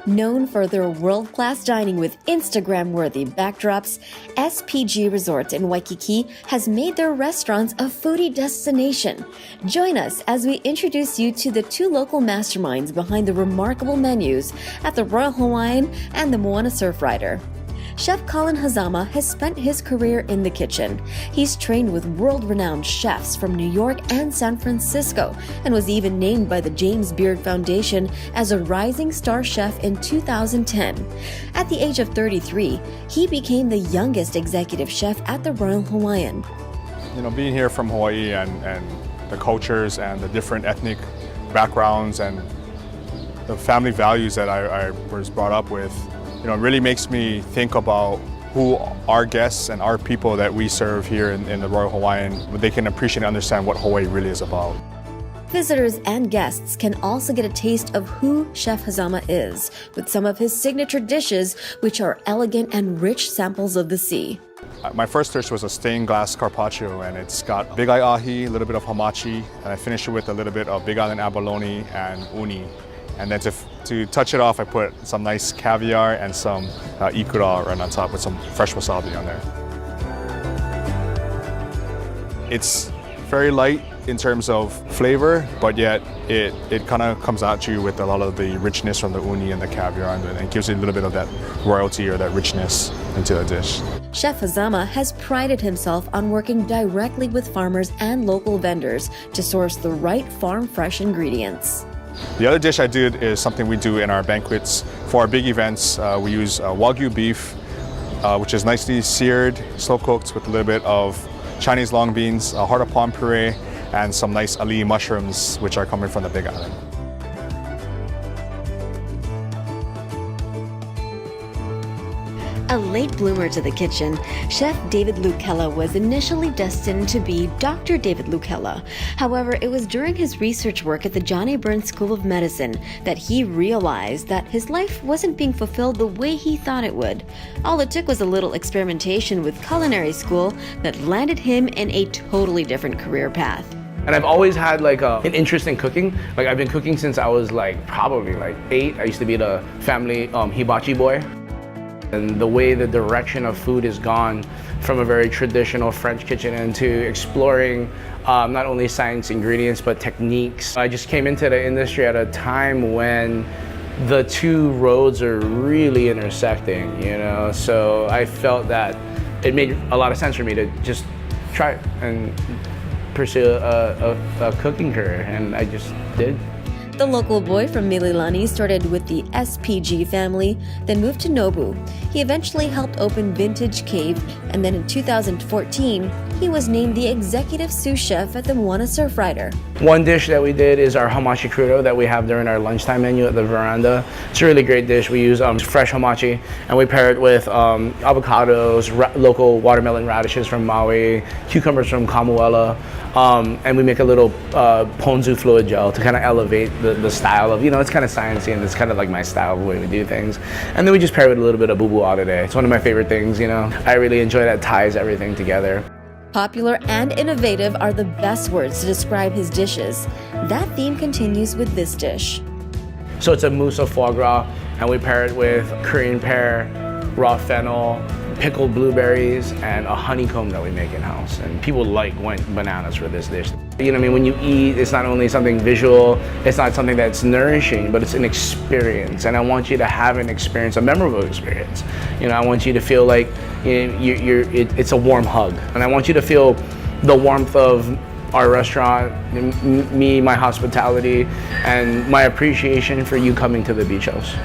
Known for their world-class dining with Instagram-worthy backdrops, SPG Resorts in Waikiki has made their restaurants a foodie destination. Join us as we introduce you to the two local masterminds behind the remarkable menus at the Royal Hawaiian and the Moana Surfrider. Chef Colin Hazama has spent his career in the kitchen. He's trained with world-renowned chefs from New York and San Francisco and was even named by the James Beard Foundation as a rising star chef in 2010. At the age of 33, he became the youngest executive chef at the Royal Hawaiian. You know, being here from Hawaii and the cultures and the different ethnic backgrounds and the family values that I was brought up with, you know, it really makes me think about who our guests and our people that we serve here in the Royal Hawaiian, they can appreciate and understand what Hawaii really is about. Visitors and guests can also get a taste of who Chef Hazama is, with some of his signature dishes, which are elegant and rich samples of the sea. My first dish was a stained glass Carpaccio, and it's got big eye ahi, a little bit of hamachi, and I finished it with a little bit of Big Island abalone and uni. And then to touch it off, I put some nice caviar and some ikura right on top with some fresh wasabi on there. It's very light in terms of flavor, but yet it kind of comes at you with a lot of the richness from the uni and the caviar, and it gives you a little bit of that royalty or that richness into the dish. Chef Hazama has prided himself on working directly with farmers and local vendors to source the right farm-fresh ingredients. The other dish I did is something we do in our banquets. For our big events, we use Wagyu beef, which is nicely seared, slow cooked with a little bit of Chinese long beans, a heart of palm puree, and some nice ali mushrooms, which are coming from the Big Island. A late bloomer to the kitchen, Chef David Lukella was initially destined to be Dr. David Lukella. However, it was during his research work at the John A. Burns School of Medicine that he realized that his life wasn't being fulfilled the way he thought it would. All it took was a little experimentation with culinary school that landed him in a totally different career path. And I've always had like an interest in cooking. Like I've been cooking since I was probably 8. I used to be the family hibachi boy. And the way the direction of food has gone from a very traditional French kitchen into exploring not only science ingredients but techniques. I just came into the industry at a time when the two roads are really intersecting, you know? So I felt that it made a lot of sense for me to just try it and pursue a cooking career, and I just did. The local boy from Mililani started with the SPG family, then moved to Nobu. He eventually helped open Vintage Cave, and then in 2014, he was named the executive sous chef at the Moana Surfrider. One dish that we did is our Hamachi Crudo that we have during our lunchtime menu at the veranda. It's a really great dish. We use fresh hamachi, and we pair it with avocados, local watermelon radishes from Maui, cucumbers from Kamuela, and we make a little ponzu fluid gel to kind of elevate the style of, you know, it's kind of sciencey and it's kind of like my style of the way we do things. And then we just pair it with a little bit of bubu today. It's one of my favorite things, you know. I really enjoy that, ties everything together. Popular and innovative are the best words to describe his dishes. That theme continues with this dish. So it's a Mousou foie gras, and we pair it with Korean pear, raw fennel, pickled blueberries, and a honeycomb that we make in-house. And people went bananas for this dish. You know what I mean? When you eat, it's not only something visual, it's not something that's nourishing, but it's an experience. And I want you to have an experience, a memorable experience. You know, I want you to feel like it's a warm hug. And I want you to feel the warmth of our restaurant, me, my hospitality, and my appreciation for you coming to the beach house.